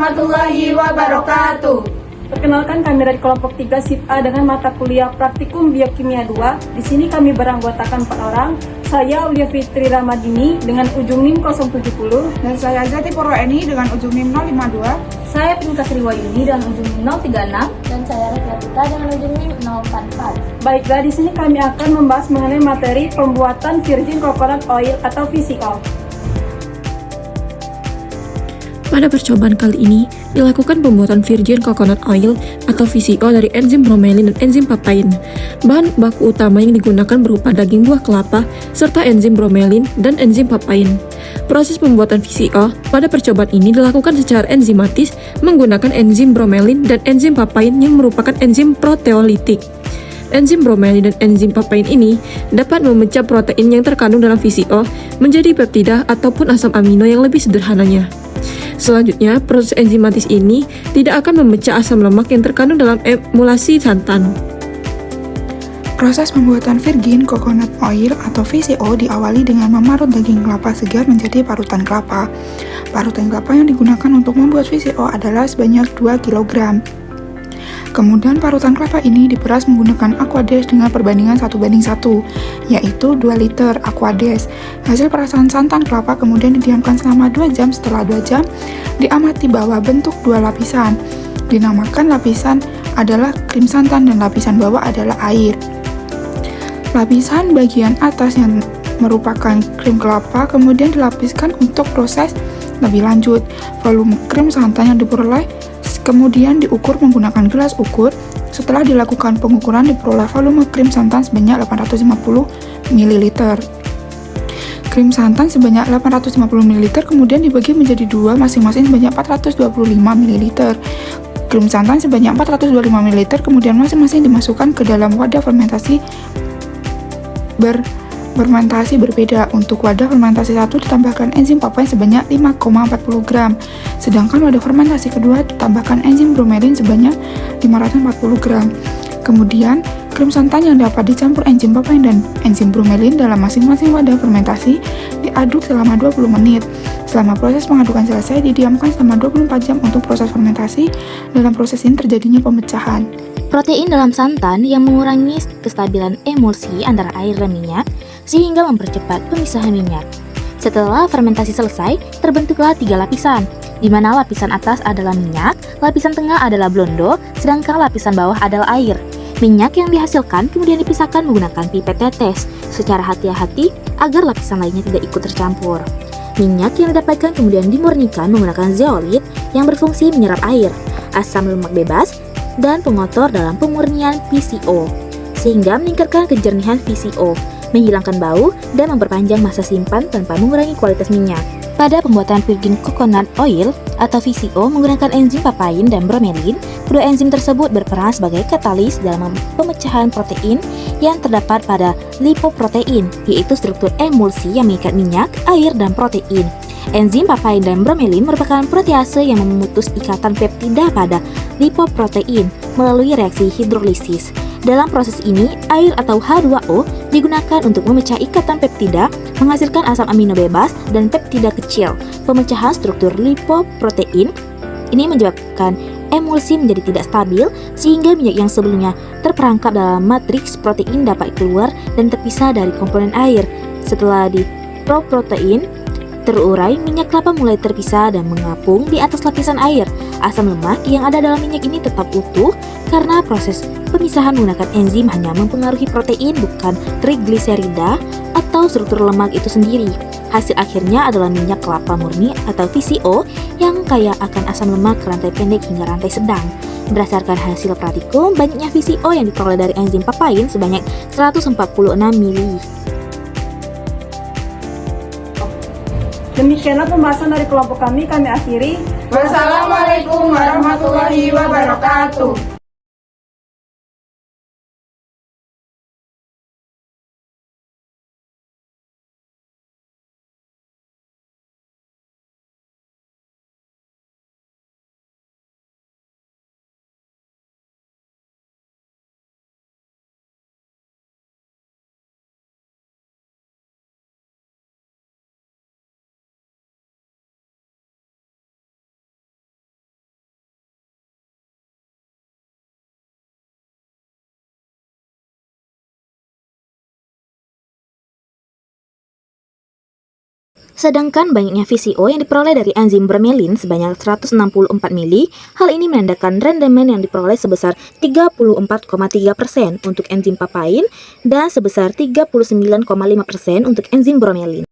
warahmatullahi wabarakatuh. Perkenalkan, kami dari kelompok 3 SIP A dengan mata kuliah Praktikum Biokimia 2. Di sini kami beranggotakan 4 orang. Saya Ulia Fitri Ramadini dengan ujung NIM 070. Dan saya Zati Purwaeni dengan ujung NIM 052. Saya Pinkas Riwayuni dengan ujung NIM 036. Dan saya Rekiatika dengan ujung NIM 044. Baiklah, di sini kami akan membahas mengenai materi pembuatan virgin coconut oil atau VCO. Pada percobaan kali ini, dilakukan pembuatan virgin coconut oil atau VCO dari enzim bromelin dan enzim papain. Bahan baku utama yang digunakan berupa daging buah kelapa, serta enzim bromelin dan enzim papain. Proses pembuatan VCO pada percobaan ini dilakukan secara enzimatis menggunakan enzim bromelin dan enzim papain yang merupakan enzim proteolitik. Enzim bromelin dan enzim papain ini dapat memecah protein yang terkandung dalam VCO menjadi peptida ataupun asam amino yang lebih sederhananya. Selanjutnya, proses enzimatis ini tidak akan memecah asam lemak yang terkandung dalam emulsi santan. Proses pembuatan virgin coconut oil atau VCO diawali dengan memarut daging kelapa segar menjadi parutan kelapa. Parutan kelapa yang digunakan untuk membuat VCO adalah sebanyak 2 kg. Kemudian parutan kelapa ini diperas menggunakan aquades dengan perbandingan 1:1, yaitu 2 liter aquades. Hasil perasan santan kelapa kemudian didiamkan selama 2 jam. Setelah 2 jam, diamati bahwa bentuk 2 lapisan. Dinamakan lapisan adalah krim santan dan lapisan bawah adalah air. Lapisan bagian atas yang merupakan krim kelapa kemudian dilapiskan untuk proses lebih lanjut. Volume krim santan yang diperoleh kemudian diukur menggunakan gelas ukur. Setelah dilakukan pengukuran, diperoleh volume krim santan sebanyak 850 ml. Krim santan sebanyak 850 ml kemudian dibagi menjadi 2 masing-masing sebanyak 425 ml. Krim santan sebanyak 425 ml kemudian masing-masing dimasukkan ke dalam wadah fermentasi berbeda. Untuk wadah fermentasi 1 ditambahkan enzim papain sebanyak 5,40 gram. Sedangkan wadah fermentasi kedua ditambahkan enzim bromelin sebanyak 540 gram. Kemudian, krim santan yang dapat dicampur enzim papain dan enzim bromelin dalam masing-masing wadah fermentasi diaduk selama 20 menit. Selama proses pengadukan selesai, didiamkan selama 24 jam untuk proses fermentasi. Dalam proses ini terjadinya pemecahan. Protein dalam santan yang mengurangi kestabilan emulsi antara air dan minyak sehingga mempercepat pemisahan minyak. Setelah fermentasi selesai, terbentuklah 3 lapisan, di mana lapisan atas adalah minyak, lapisan tengah adalah blondo, sedangkan lapisan bawah adalah air. Minyak yang dihasilkan kemudian dipisahkan menggunakan pipet tetes secara hati-hati agar lapisan lainnya tidak ikut tercampur. Minyak yang didapatkan kemudian dimurnikan menggunakan zeolit yang berfungsi menyerap air, asam lemak bebas, dan pengotor dalam pemurnian VCO, sehingga meningkatkan kejernihan VCO, menghilangkan bau, dan memperpanjang masa simpan tanpa mengurangi kualitas minyak. Pada pembuatan virgin coconut oil atau VCO menggunakan enzim papain dan bromelin, kedua enzim tersebut berperan sebagai katalis dalam pemecahan protein yang terdapat pada lipoprotein, yaitu struktur emulsi yang mengikat minyak, air, dan protein. Enzim papain dan bromelin merupakan protease yang memutus ikatan peptida pada lipoprotein melalui reaksi hidrolisis. Dalam proses ini, air atau H2O digunakan untuk memecah ikatan peptida, menghasilkan asam amino bebas dan peptida kecil. Pemecahan struktur lipoprotein ini menyebabkan emulsi menjadi tidak stabil, sehingga minyak yang sebelumnya terperangkap dalam matriks protein dapat keluar dan terpisah dari komponen air. Setelah diproprotein terurai, minyak kelapa mulai terpisah dan mengapung di atas lapisan air. Asam lemak yang ada dalam minyak ini tetap utuh karena proses pemisahan menggunakan enzim hanya mempengaruhi protein, bukan trigliserida atau struktur lemak itu sendiri. Hasil akhirnya adalah minyak kelapa murni atau VCO yang kaya akan asam lemak rantai pendek hingga rantai sedang. Berdasarkan hasil praktikum, banyaknya VCO yang diperoleh dari enzim papain sebanyak 146 mili. Demikianlah pembahasan dari kelompok kami akhiri. Wassalamualaikum warahmatullahi wabarakatuh. Sedangkan banyaknya VCO yang diperoleh dari enzim bromelin sebanyak 164 mili, hal ini menandakan rendemen yang diperoleh sebesar 34,3% untuk enzim papain dan sebesar 39,5% untuk enzim bromelin.